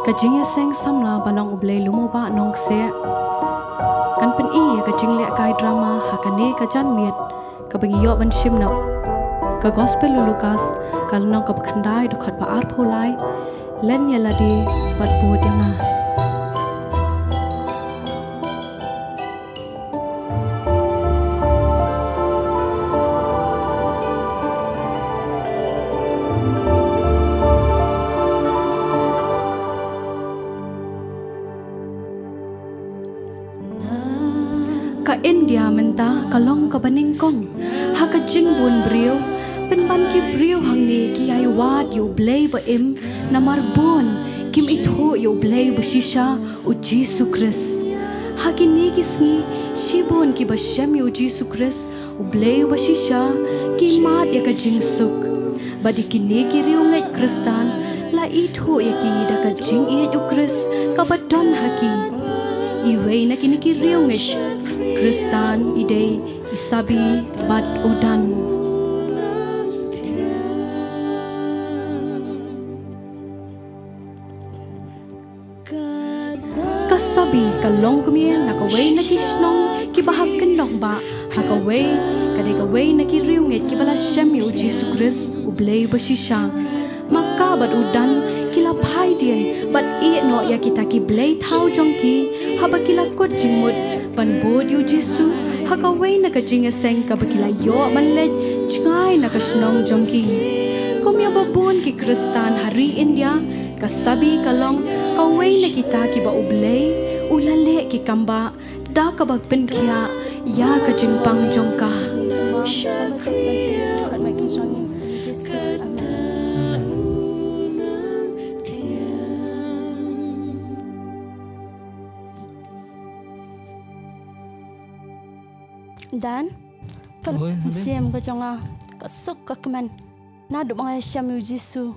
Kajing ya seng samla balang ublay lumoba nong se. Kan pen iya kajing lek kai drama hakane kajan miet kabengiyo ban shimna. Ka gospel Lukas kal nong ka bakhandai dukhat ba ar pholai len ya ladi bat bu dinga. Ka India menta kalong ka baningkong ha ka jingbun brio pen ban ki brio hang ni ki ai wat yo blay ba im na marbon kim itho yo blay ba shisha u Jesus Christ ha ki ni ki sngi shibon ki ba shem yo Jesus Christ u blay ba shisha ki mat ya ka jingsuk ba di ki ni ki rio ngai kristan la itho ya ki da ka jing e u Christ ka ba don ha ki iway na kini ki rio ngai Kristan ide isabi bat udan kasabi kalong kumien nakaway na kisnong kibahag kendong ba hakaway kadikaway na kiriunget kibala shemyo Jesus Christ ublay basisha maka bat udan kila phaidien bat i no ya kita ki blay thau jongki haba kila kot jingmut ban bod yu Jisu hakaway na kajing seng kabakila yo manlet chingai na kasnong jongki kumya babon ki Kristan hari India kasabi kalong kaway na kita ki ba ublay ulale ki kamba da kabag penkhia ya kajing pang jongka Dan siam ka jonga kasuk ka keman na do mga siam yu Jisu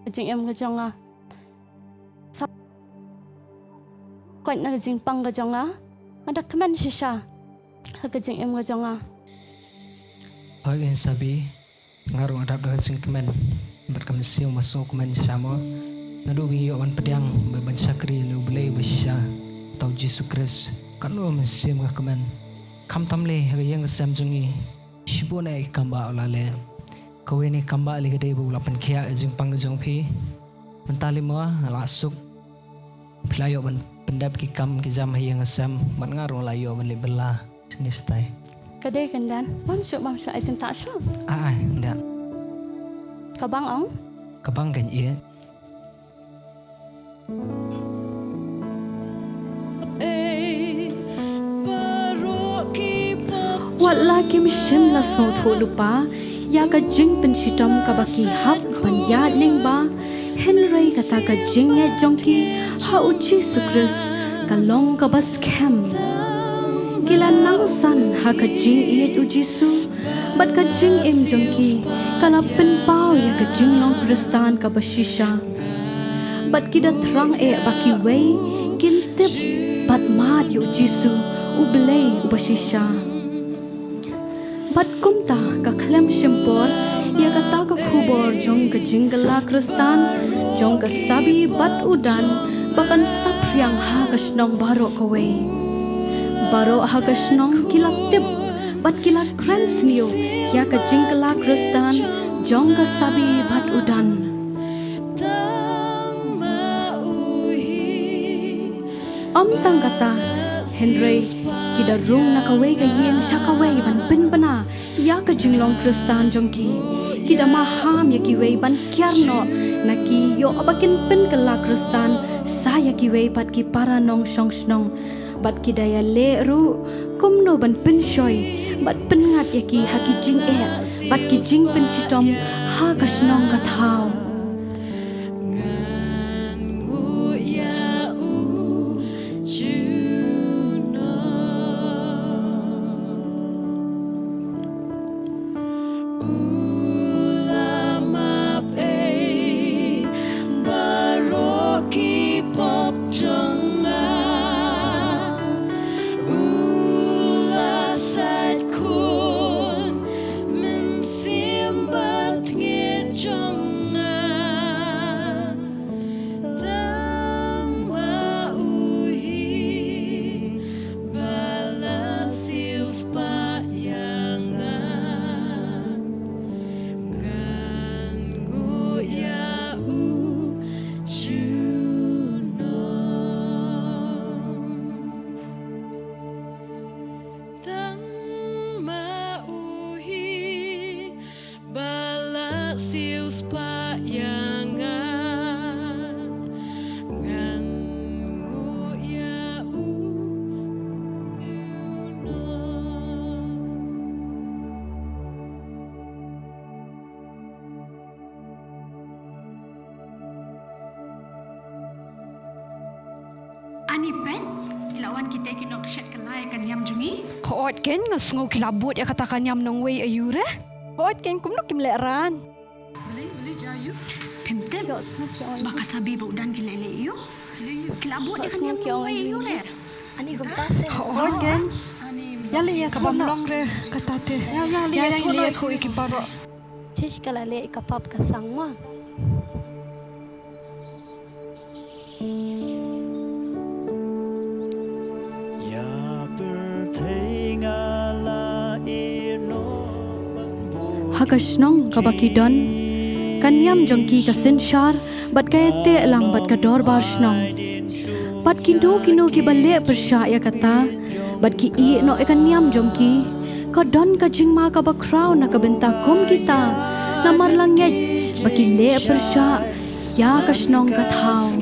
jing em ka jonga sa kon na jing pang ka jonga ada keman shisha ka jing em ka jonga Pagin sabi ngarong adap da jing keman berkam siu masuk keman sama nadu bi wan pedang beban sakri lu belai besha tau Jesus Christ kanu mesim ka kemen kam tamle yang sam jungi shibona ikamba olale kawene kamba le gade bu lapan khia jing pang jong phi mentali ma lasuk playo ban pendap ki kam ki jam yang sam man ngarong layo ban le bela jenis tai kade kandan mamsu ajin tak syo ai ndak kabang ong kabang kan ye Wala kim shim la so tho lupa ya ka jing pen shitam ka baki hap pan ya ling ba Henry kata ka jing e jongki ha uji sukris ka long ka bas kem kila nang san ha ka jing e uji su bat ka jing em jongki kala pen pau ya ka jing long kristan ka bashisha bat kida trang e baki wei kintip bat mat yu jisu ublay ubashisha bat kumta ka khlem shimpor ya ka ta ka khubor jong ka jingala kristan jong ka sabi bat udan bakan sapryang ha ka snong baro ka wei baro ha ka snong kila tip bat kila krens niyo ya ka jingala kristan jong ka sabi bat udan tang kata Henry kida rung nakaway ka yeng shakaway ban pin bana ya ka jinglong kristan jongki kida maham ya kiway ban kyarno naki yo abakin pin kala kristan saya kiway pat ki para nong shong snong bat kida ya le ru kumno ban pin shoy bat pin ngat ya ki haki jing e bat ki jing pin sitom ha ka snong ka thau Simbat ngejong sius pa yangan ngan ngu ya u Ani pen, lawan kita kinok shed kelai kan yam jungi. Hoot ken ngasngo kilabut ya katakan yam nong way ayure. Hoot ken kumno kimleran. Beli jayu. Pemtem yo smoke yo. Baka sabi ba udan kilele iyo. Kilabot ya kan yam nong way ayure. Ani gumtase. Hoot ken. Yali ya kabamlong re katate. Yali ya liya thui kibaro. Tish kalale ikapap kasang mo. Hagasnong kabakidon kanyam jongki kasin shar bat kayete lang bat kador barsnong bat kino ki balle persya ya kata bat ki I no kanyam jongki kadon kajing ma ka bakraw na kabenta kom kita namar langit baki le persya ya kasnong kathau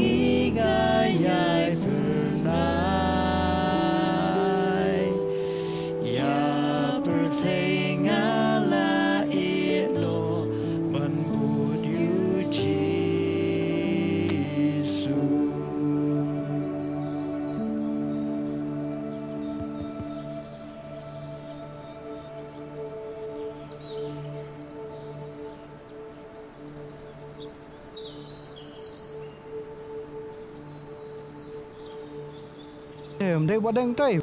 Đây bọn đang tay.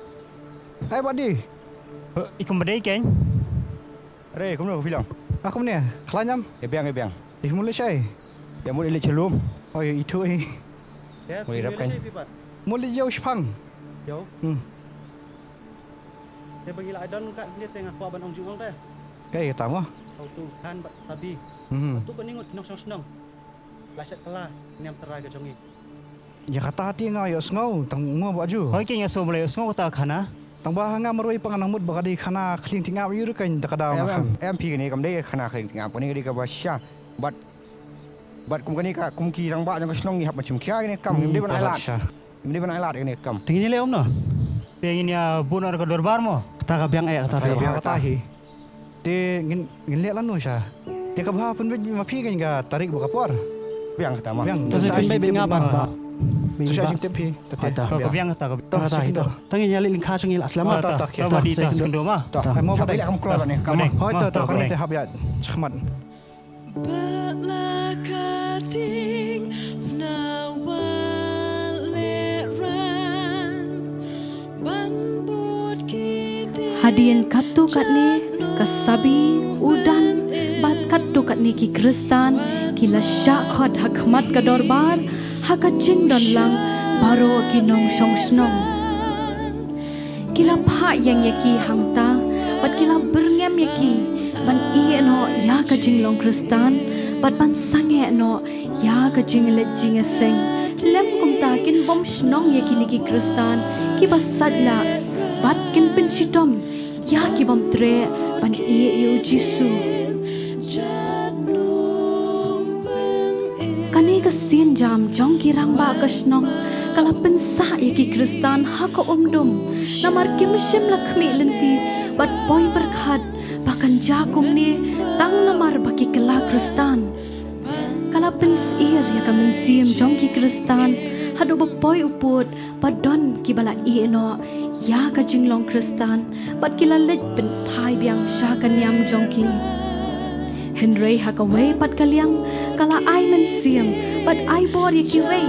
Ai bọn đi? Ikum badai kan? Re, kamu nak film? Aku ni. Kelanyam. Ebiang. Di mulai saya. Ya mulai le celum. Oh ya itu eh. Mulai rapkan. Mulai jauh sepang. Jauh. Dia bagi lah adon kat dia tengah kuat ban ong juang dah. Kayak tamu. Kau tu kan sabi. Tu kan ningut nok senang. Laset kelah niam terai ke jongi. Ya kata hati ngau ya sengau tang ngau baju. Hoi keng aso mulai sengau ta khana. Tang bah ngau maroi pangan mut bakadi khana kling tingau yur kan takada ma. Em pi ni kam dei khana kling tingau ni di ka basya. Bat kum kani ka kum ki rang ba jang ka snong ni hap macam kia ni kam ni ban ailat. Ni ban ailat ni kam. Tinggi ni le om no. Tengin ya bunar ka dorbar mo. Kata ka biang kata ka biang kata hi. Te ngin le lan no sha. Te ka bah pun ma pi kan ga tarik buka por. Biang kata ma. Biang. Terus kan bai ngaban ba. Susah sing tepi. Ka biang kata ka. Kata itu. Tangi nyali lingkha chungi aslama ta. Ka di ta skendo ma. Ta mau ba kam kro ni kam. Hoi ta kan te hab ya. Chkhmat. Belakating penawaleran banbut kita Hadian katu katni kasabi udan bat katu katni ki Kristan kila syakhot hakmat kadorbar hakacing don lang baro kinong song snong kila pha yang yaki hangta bat kila berngem yaki ban I no ya kajing long Kristan bat ban sange no ya kajing le jing seng lem kum ta kin bom snong yaki ni ki Kristan ki basadla bat kin pin sitom ya ki bom tre ban I yu Jisu kani kasin jam jong ki rang ba kasnong kala pensa yaki Kristan ha ko umdum namar kim shim lakmi lenti bat boy berkhat bahkan jakum ni tang namar baki kala Kristan kala pensir ya kamen sim jong ki Kristan hadu boy uput padon ki bala I no ya ka jinglong Kristan bat kila lej pen phai biang sha kan yam jong ki Henry hakaway pat kaliang kala ai men sim bat ai bor ya ki way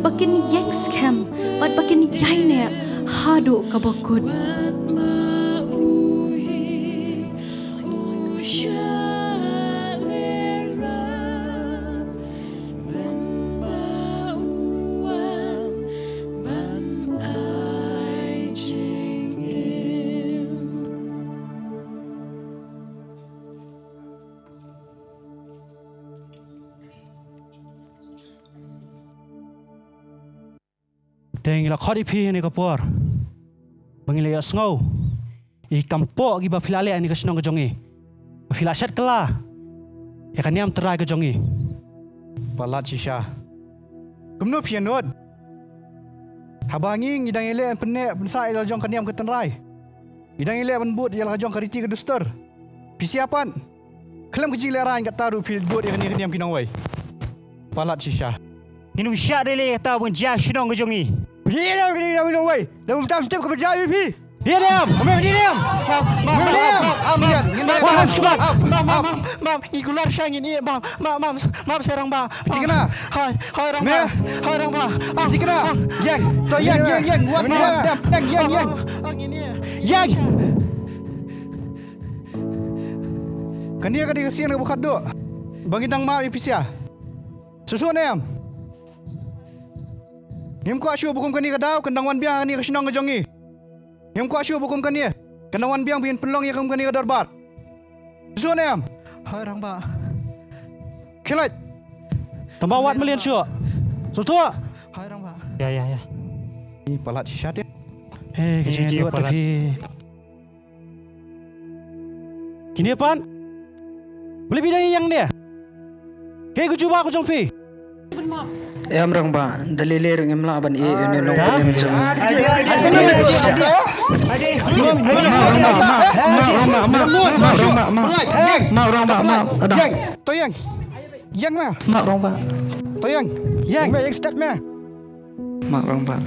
bakin yang scam bat bakin yai ne hadu ka bakut Tengila khodi pi ni ka por. Bangile ya sngau. I kampo gi ba filale ani ka snong ka jongi. Ba fila set kala. ya kan niam terai ke jongi palat shisha kumno pianod habangi idang ele penne pensa il jong kan niam ke tenrai idang ele penbut yal jong kariti ke duster pisiapan kelam kecil leran kat taru fil dot ya kan niam kinawai palat shisha Ninu syak dele kata pun jah senong ke jongi. Dia kini dah minum wei. Dah minta tip ke berjaya pi. Dia diam. Ambil diam. Diam. Ambian Mam sekebat. Mam, igular sang ini. Mam serang ba. Tikena Hai rang ba. Hai rang ba. tikena yang to yang buat yang Ang ini. yang kan dia kadi kesian ke bukat duk bangidang ma ipisia susu nem Ngim ko asyo bukum kani kadaw kandangwan biang kani kasinong ngajongi. Ngim ko asyo bukum kani kandangwan biang bian pelong ya kam kani kadarbat. Susu nem. Hai rang ba. Kelat. Tambawat melian syo. Sutua. Hai rang ba. Ya. Ni palat sisat ya. Kecil luat tapi. Kini apaan? Boleh bidang yang dia. Kayak gue coba aku jompi. Em rang ba dalile rang em laban e ne no em jam Toyang. Yang mah. mak rang ba Toyang. Yang start mah. mak rang ba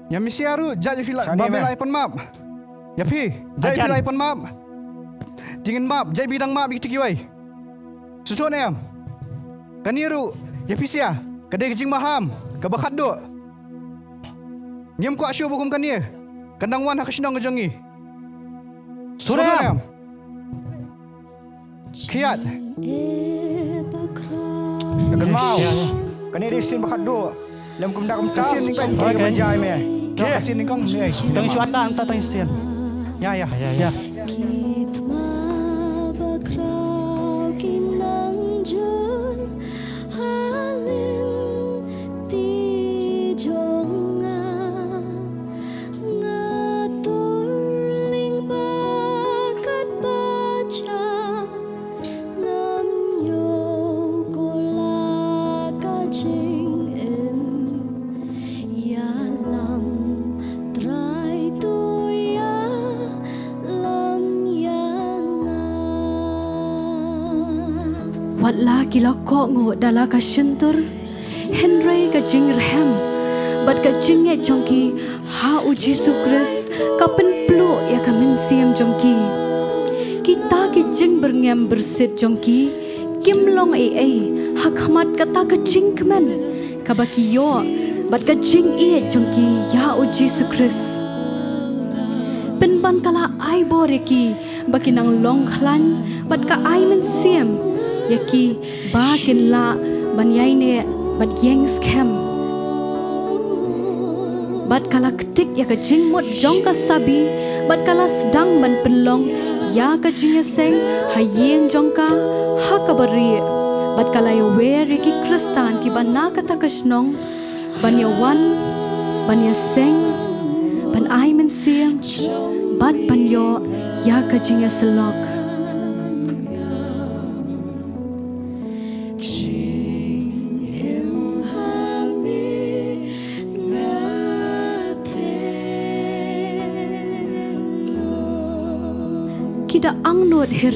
Yang misi aru jadi filai babelai pon map. Ya pi, jadi filai pon map. Dingin map, jadi bidang map gitu kiwai. Susu nem. Kaniru ya pisia, kadai kejing maham, kabakat do. Ngem ko asyo bukum kania. Kandang wan hakasinong ngajongi. Suram. Kiat. Kan mau. Kani resin bakat do. Lem kum dak kum tasin ning kan ke berjaya me. Kasin ning kong ni. Tang suata anta tang sian. Ya. Watla kilako ngo dala ka shintur Henry ka jing rhem bat ka jing e jongki ha u Jesu Christ ka penplo ya ka minsiam jongki kita ki jing berngem bersit jongki kimlong e hakmat kata ka jing kemen ka baki yo bat ka jing e jongki ya u Jesu Christ penban kala ai boreki baki nang long khlan bat ka ai minsiam yaki bakin la banyai ne bat yang scam bat kala ketik ya ka jing mot jong ka sabi bat kala sedang ban pelong ya ka jing seng hayeng jong ka ha ka bari bat kala yo wer ki kristan ki bana kata kasnong ban ya wan ban ya seng ban ai men siam bat ban yo ya ka jing selok Kida ang nod hir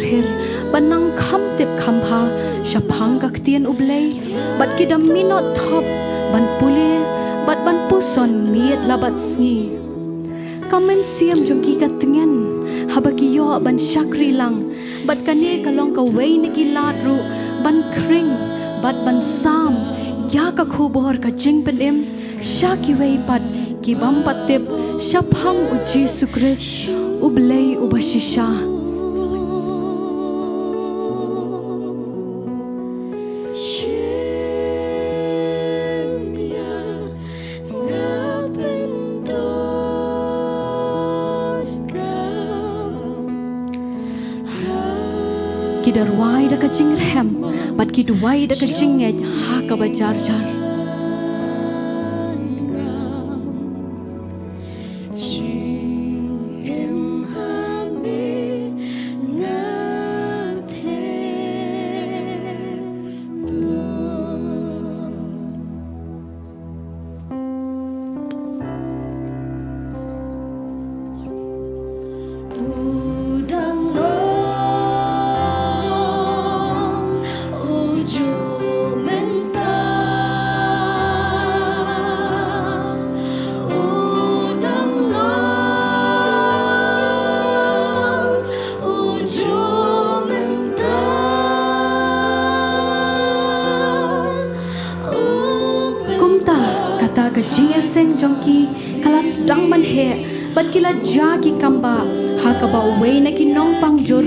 banang kham tip khamha shapang kaktian ublay bat kida minot thop ban pule bat ban puson miet labat sngi kamen siam jongki katengen habaki yo ban shakri lang bat kane kalong ka wei niki ladru ban kring bat ban sam ya ka khubor ka jing penem shaki wei pat ki bam patip shapang u Jesu Christ ublay ubashisha Kidarwai da kajing rhem bat kidwai da kajing ngej ha ka bajar jar Kida ang nod seng jongki kalas dang man he bat kila jagi kamba ha ka ba wei na ki nong pangjur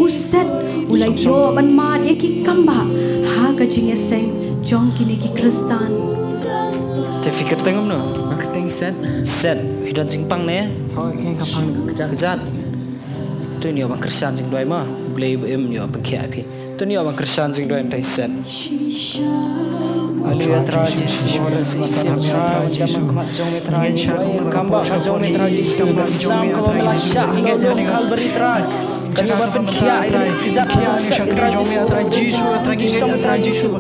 uset ulai yo ban ma ye ki kamba ha ka jinge seng jongki ne ki kristan te fikir tengom no Marketing set. hidan singpang ne Hoi keng kapang kejat tu ni abang kersan sing doi ma blay em yo abang kia pi tu ni abang kersan sing doi tai set Haleluya tra Yesus sim tra Yesus jong metra kamba jong metra Yesus basam ko lasya ingat Calvary tra kami berpen kia kejat tra Yesus tra Yesus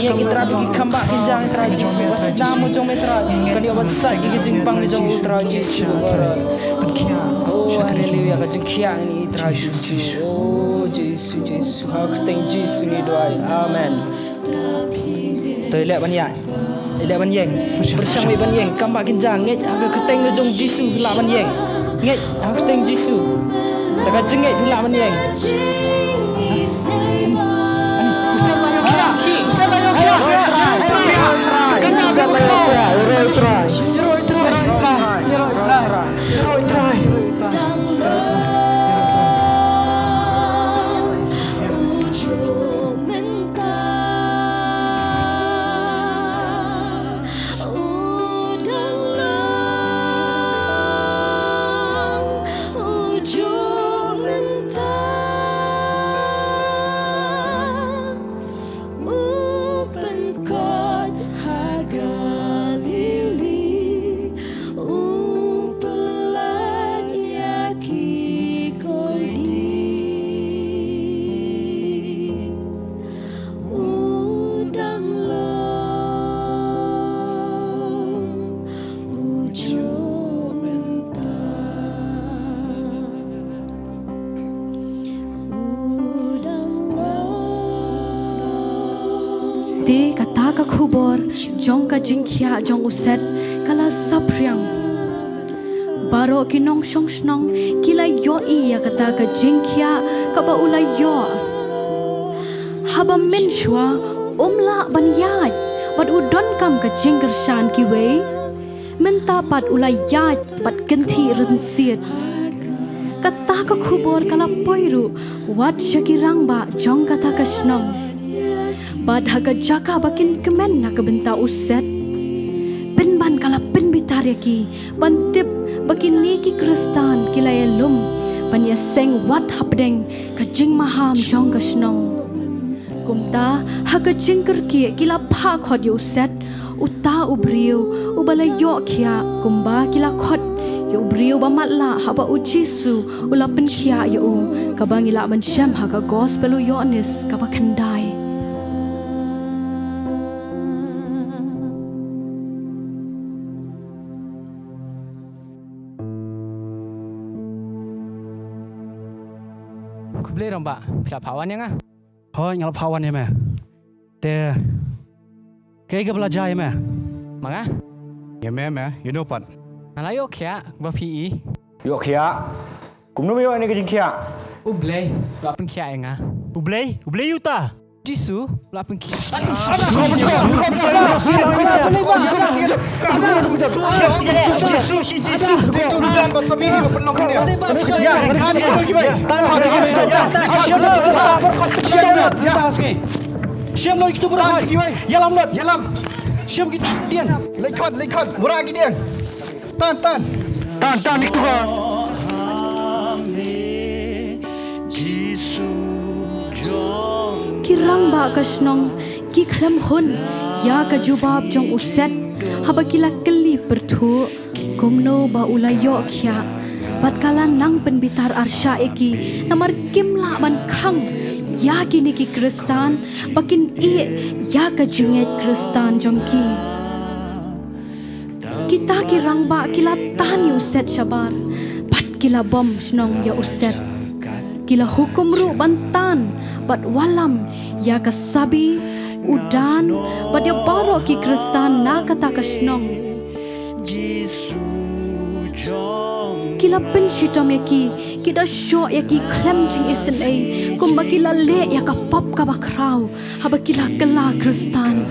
ingat kita bagi kamba kenjang tra Yesus basam jong metra kami basai igi jingpang jong tra Yesus oh haleluya kajing kia ini tra Yesus oh Yesus hak teng Yesus ni doai amen tôi lệ ban yang bersama ban yang kamba kenjang nget aga keteng jong Jisu la ban yang nget aga keteng Jisu daga jenget la ban yang usar banyak te kata ka khubor jong ka jingkhia jong uset kala sapriang baro kinong shong snong kila yo I ya kata ka jingkhia ka ba ulai yo haba men shwa umla ban yaj bat udon kam ka jingger shan ki wei menta pat ulai yaj pat ganthi rin siet kata ka khubor kala poiru wat shakirang ba jong kata ka snong bad haga jaka bakin kemen na kebenta uset penban kala penbitar yaki bantip bakin niki kristan kilaya lum panya seng wat hapdeng ka jing maham jong ka snong kumta haga jingker ki kila pha khod yu set uta ubriu ubala yo khia kumba kila khod yu briu ba matla haba u Jisu ula pen khia yu kabangila man sham haga gospel u yonis kaba khandai Kublai romba, pila pawan yang ah. Hoi ngal pawan ya me. Te kayak ke belajar ya me. Manga, ya me you know pat nalayo kia, gua PE. Yo kia. Kum nu yo ini kejing kia. Ublay, lapin kia yang ah. Ublay yuta. Jisu, lapin kia. Jisu. Tujuan bersemi hidup penuh dunia. Ya, kan itu gimana? Siam lo itu berat gimana? Yalam. Siam kita dian. Lekot, murah gini yang. Tan itu kan. kirang ba ka snong ki khlam hun ya ka jubab jong uset haba kila keli perthu komno ba ulayo khia bat kala nang penbitar arsha eki namar kimla ban khang ya kini ki kristan bakin ya ka junget kristan jongki kita kirang ba kila tan yu uset shabar bat kila bom snong ya uset kila hukum ru bantan bat walam ya kasabi udan bat ya baro ki kristan na kata kasnong kila penshitam yaki kita show yaki klem jing isen ai kumba kila le ya ka pop ka bakrau haba kila kala kristan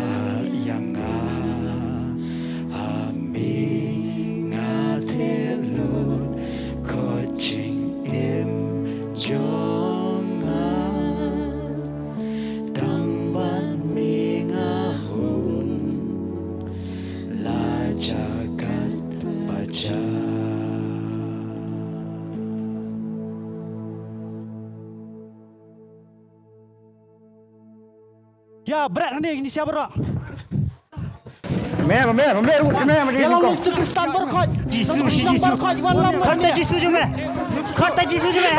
Ya berat ni siapa rak? Mẹ mà đi Ya con. lalu tu Kristan berkot. Jisu Kata Jisu je meh. Kata Jisu je meh.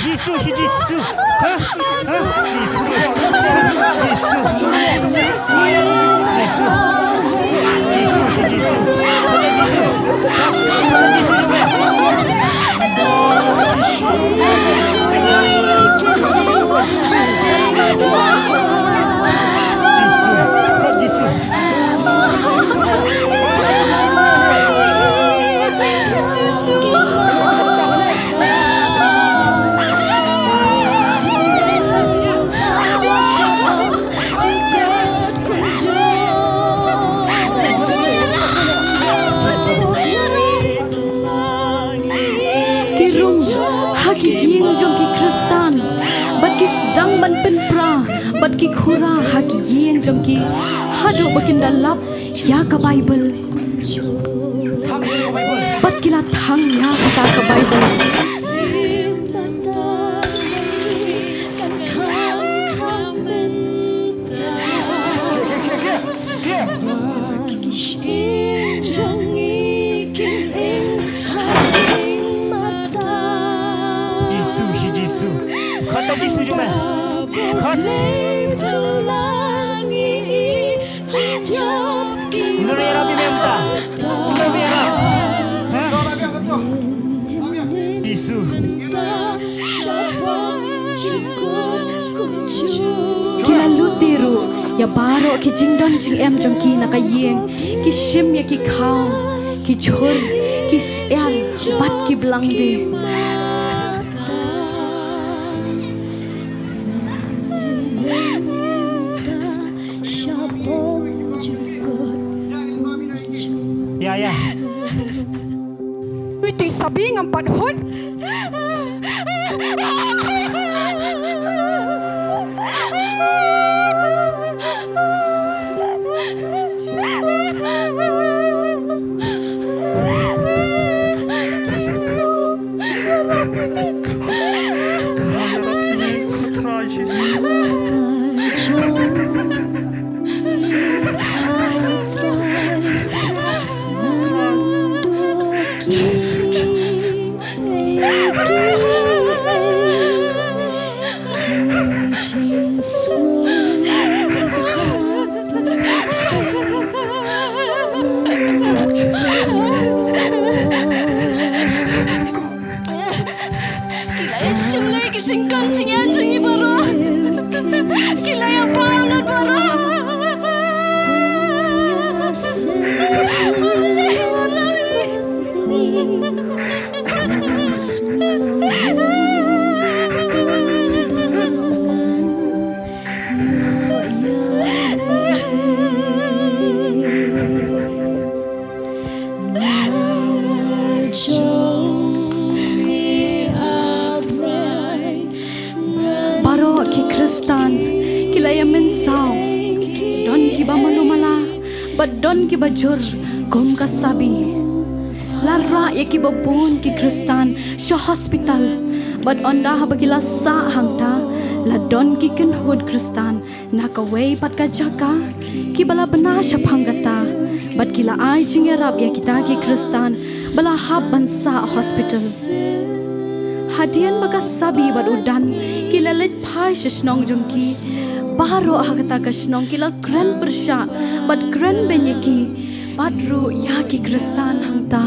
Jisu. Ha? Bat ki khura haki yen jongki hadu bakin dalap ya ka Bible bat kila thang ya kata ka Bible Jisu Kata Jisu je meh. Nuri Rabi Memta. Jisu. Kila lutiru ya baro ki jingdon jing em jongki nakayeng ki shim ya ki khao ki chhur ki syal bat ki belang de. Ya. Witi sabi ngampat hot. Don ki bajur gom ka sabi lara ya ki babun ki Kristan sho hospital but onda habakila sa hangta la don ki ken hod Kristan nakaway pat ka jaka ki bala bana shaphangata but kila ai jingerap ya kita ki Kristan bala hab bansa hospital hadian baga sabi bad udan kila let phai shnong jongki baro hakata kashnong kila kren persha bat kren benyeki badru yaki Kristan hangta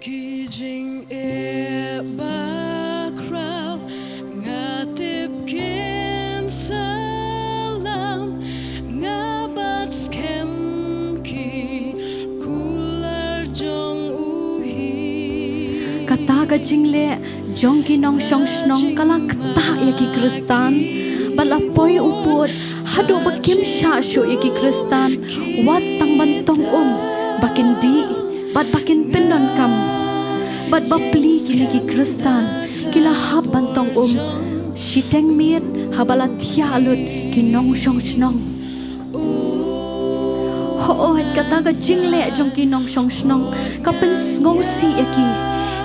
Kijing e bakraw ngatip kin salam ngabat skem ki kular jong uhi kata ka jingle jong ki nong shong shnong kala kta ya ki Kristan balapoi uput hado bakim syasyo yaki Kristan wat tang bantong bakin di bat bakin penon kam bat bapli kini ki Kristan kila hab bantong shiteng miet habala tia alut ki nong shong snong ho het kata ga jingle jong ki nong shong snong ka pen ngong si yaki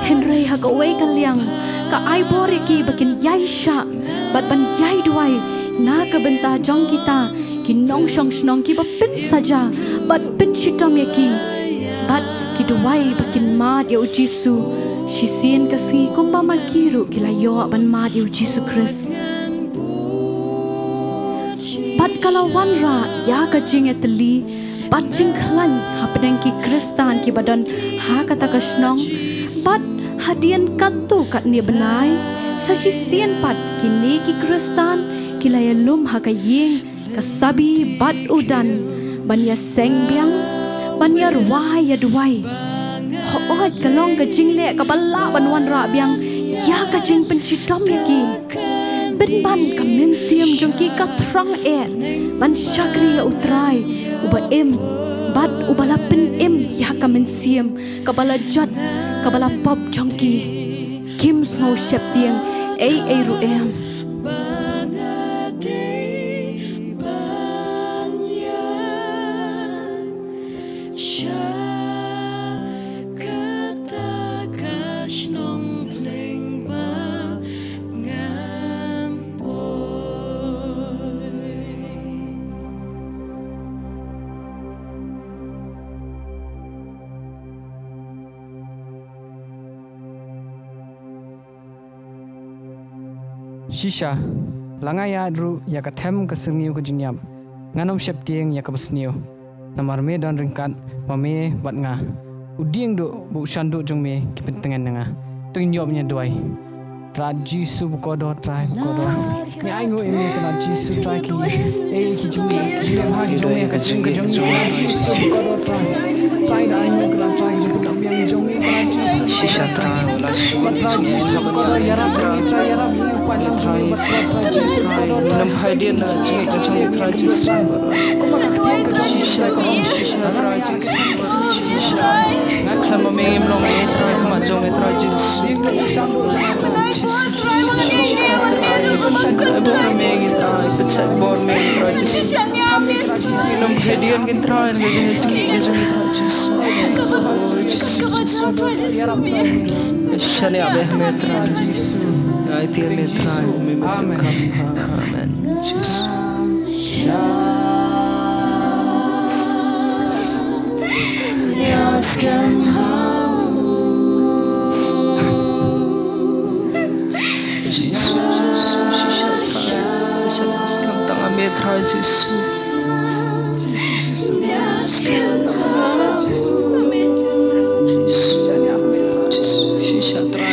Henry hagaway kalyang ka aibori ki bakin yai sha bat ban yai duai na kabenta jong kita ki nong shong snong ki bapin saja bat pen shitom yaki bat ki duai bakin mat ya Jisu sisien kasi kumba makiru kila yo ban mat ya Jisu Kris bat kalawan ra ya ka jing etli bat jing khlan hapdeng ki Kristan ki badan ha kata kasnong bat hadian katu kat ni benai sasisien pat kini ki Kristan kila ya lum ha ka ying kasabi bat udan ban ya seng biang ban ya ruai ya duai hoot kalong ka jingle ka bala banwan ra biang ya ka jing pensitom yaki ben ban ka mensiam jongki ka trang ban syakri ya utrai uba bat ubala pen ya ka mensiam ka bala jat ka bala pop jongki kim snow shep tiang ru Shisha, langaya ru ya kathem kesengiu ke jinyam, nganom shep tieng ya kabesniu, namar me dan ringkat, mame bat nga, udieng do bu shandu jong me kipentengan nga, tungyop nya doai, raji su bukodo trai bukodo, ni aingo eme kena jisu trai ki, ki jume bhagi jong me kajing raji su bukodo trai da aingo kena trai jong dambiang jong me kena jisu, Shisha trai la raji su bukodo yarab trai yarab Nam hadian na cingik cacang tragis. Shisha tragis. Nakal mamengim long etra kemajong tragis. Abo mamengim pecah bor meng tragis. Nam hadian gintran gajeng tragis. Shani abeh me tragis. Ayat yang metrai membentukkan amen Jesus.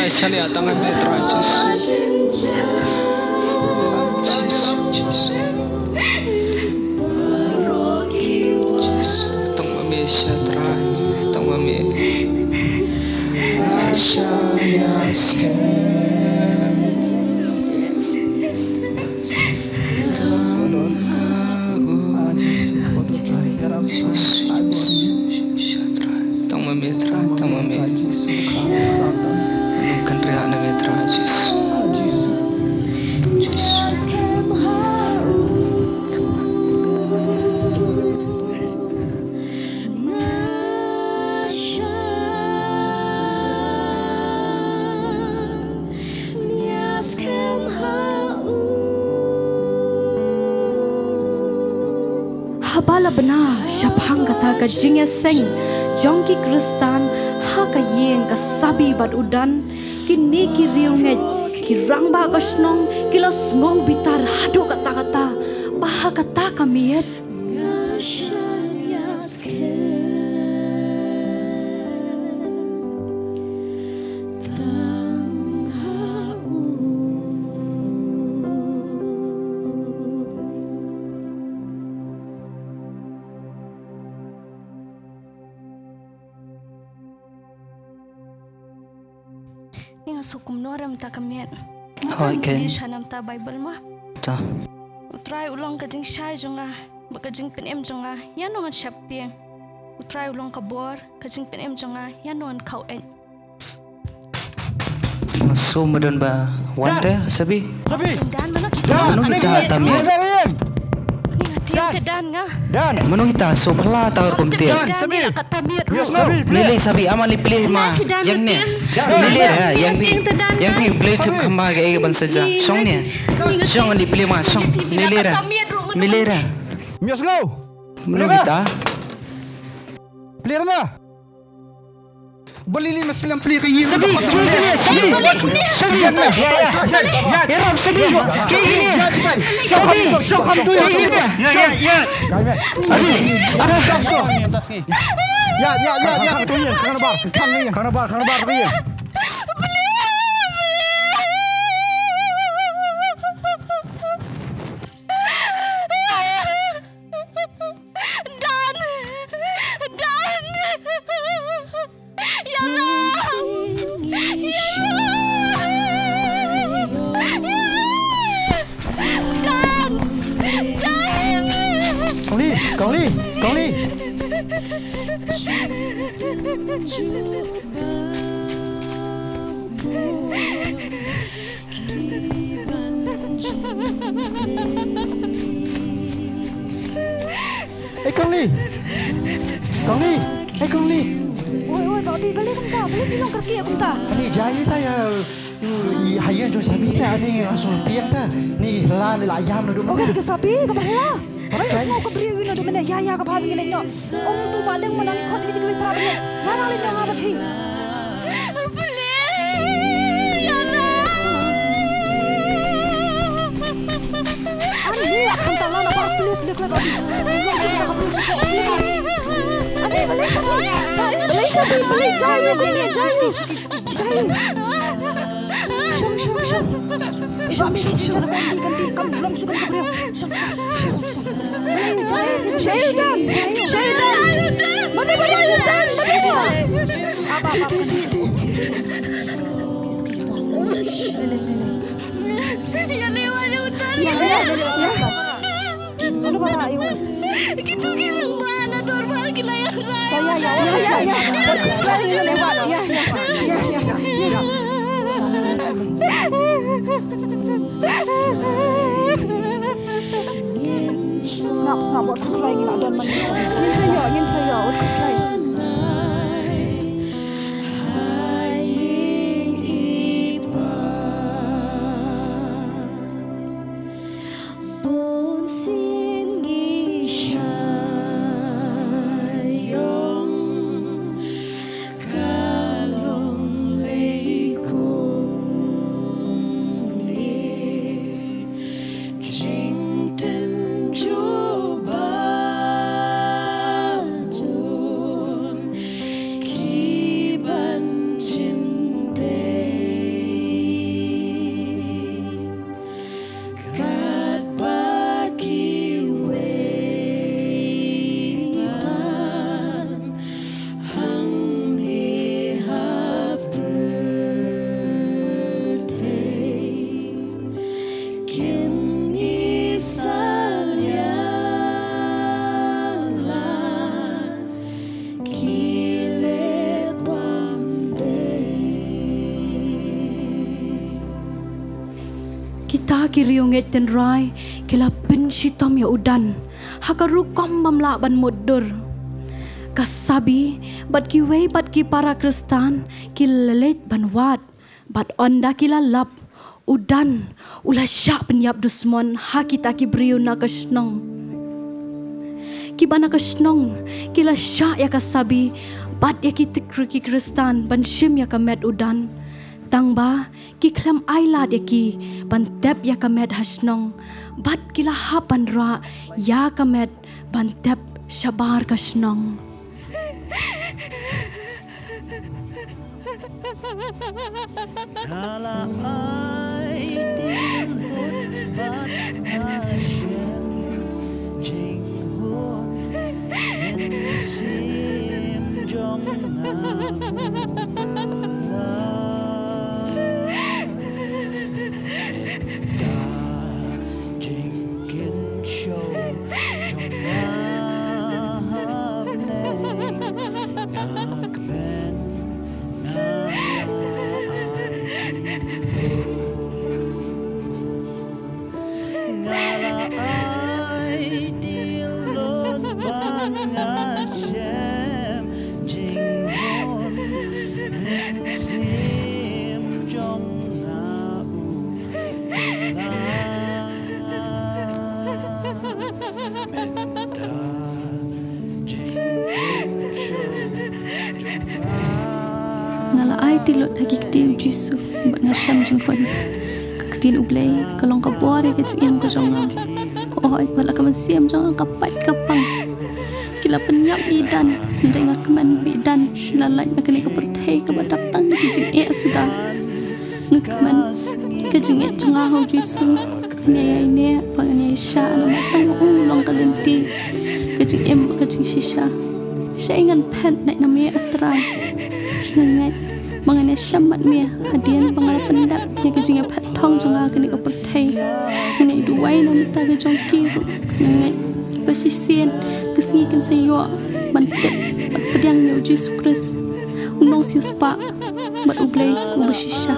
Shani atangan metrai Jesus. Tong mami shatrai, tong mami Habala benar syabhang kata ka jingya seng jongki Kristan ha ka yeng ka sabi bat udan kini ki riunget ki rangba ka snong kila ngong bitar hado kata-kata baha kata kamiet Ni sukum noram ta kamiet. Okay. Shanam ta Bible mah. Ta. utrai ulang ka jing shai jonga baka jing pen em jonga ya nongan shap tiang utrai ulang ka bor ka jing pen em jonga ya nongan kau en Masuk mudan ba wanda sabi dan mana manu kita tamit dan nga manu kita so pala tawar kumti lele sabi amali pilih ma yang ne lele yang pi pilih tup khamba ke ban saja song ne song ali pilih ma song lele ra Mios ngau. manu kita Pilih ma. Beli 5 silang pilih ke yim. Sabi. Kau Li. Kong Li. Oi, Bobby, balik bilang kerki aku tak. Ni jaya ta ya. Hayan tu sabi ta ni langsung piak ta. Ni la ni la yam du. Okey, ke sabi ke bahaya. Orang semua ke beri wina du mana ya ke pahami ni nyok. Om tu badeng menang khot kita kita prabi. Mana le nak apa thi. Ani akan tangan apa pelik ke Bobby. Ani balik jaya Syam ganti kam belum suka ke beliau. Syaitan. Mana Syaitan? Apa? Ya lewat hutan. Ya. Mana para ayo? Gitu mana normal kilayang raya. Ya. Selalu lewat. Ya. Snap buat keslay nak dan mana. Ingin saya buat keslay. Kita kiriunget dan rai kila pensitom ya udan hakarukom mamla ban mudur kasabi bat kiwei bat ki para Kristen kilelet ban wat bat onda kila lap udan ulah syak penyap dusmon hakita ki briu na kasnong kibana kasnong kila syak ya kasabi bat ya ki tikru ki Kristen ban shim ya kamet udan tangba ki klam aila de ki bantep ya kamet hasnong bat kila hapan ra ya kamet bantep shabar kasnong kala ai tin bat Hashem jing ho sim jong Jingkin tilot lagi ketiu jisu buat ngasham jengkon keketin ublay kalong kabore keciem ko jonga oh ay pala kaman siam jonga kapat kapang kila penyap idan ndenga keman bidan lalai nakani kepertai kabadap tang kijing sudah ngkeman kijing jonga ho jisu ini pangani sha ana matang ulong kalenti kijing kijing shisha saya ingat pen naik namanya atrai ngengat mengenai syamat mia hadian pengal pendap yang kejengnya patong jonga kini kepertai ngengat duai namita ke jongki ngengat pesisian kesengikan sayo bantet pedang ni Yesus Kristus unong sius pak bat ublay ubasisha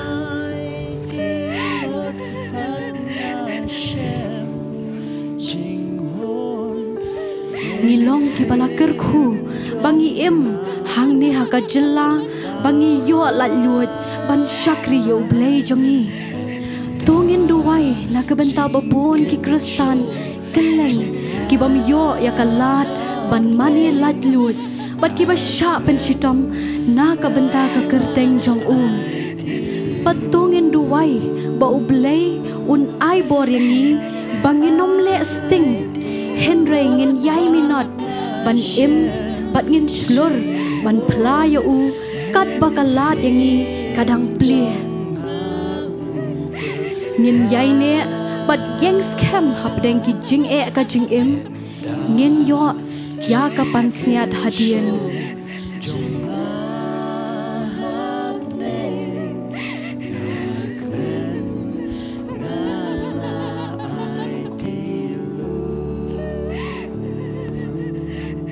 ngilong kibalakerku bangi hang ni haka jela bangi yo lat luat ban syakri yo blay jongi tongin duwai na kebenta babon ki kristan keleng ki bam yo ya kalat ban mani lat luat bat ki basya pen sitam na kebenta ka kerteng jong patungin duwai ba ublay un ai bor yangi bangi nomle sting Henry ngin yai minot ban bat ngin slur ban playa kat bakalat yangi kadang pli ngin yai ne bat geng scam hapdeng ki jing ka jing ngin yo ya kapan siat hadian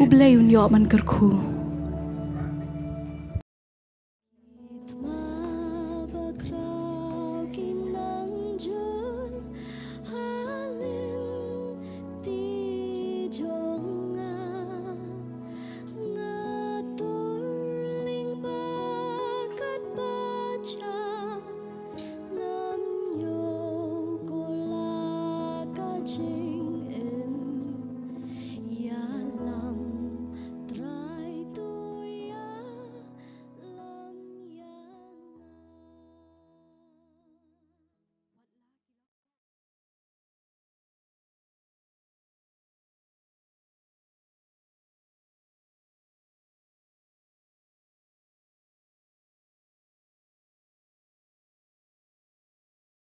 ublay un yo man kerku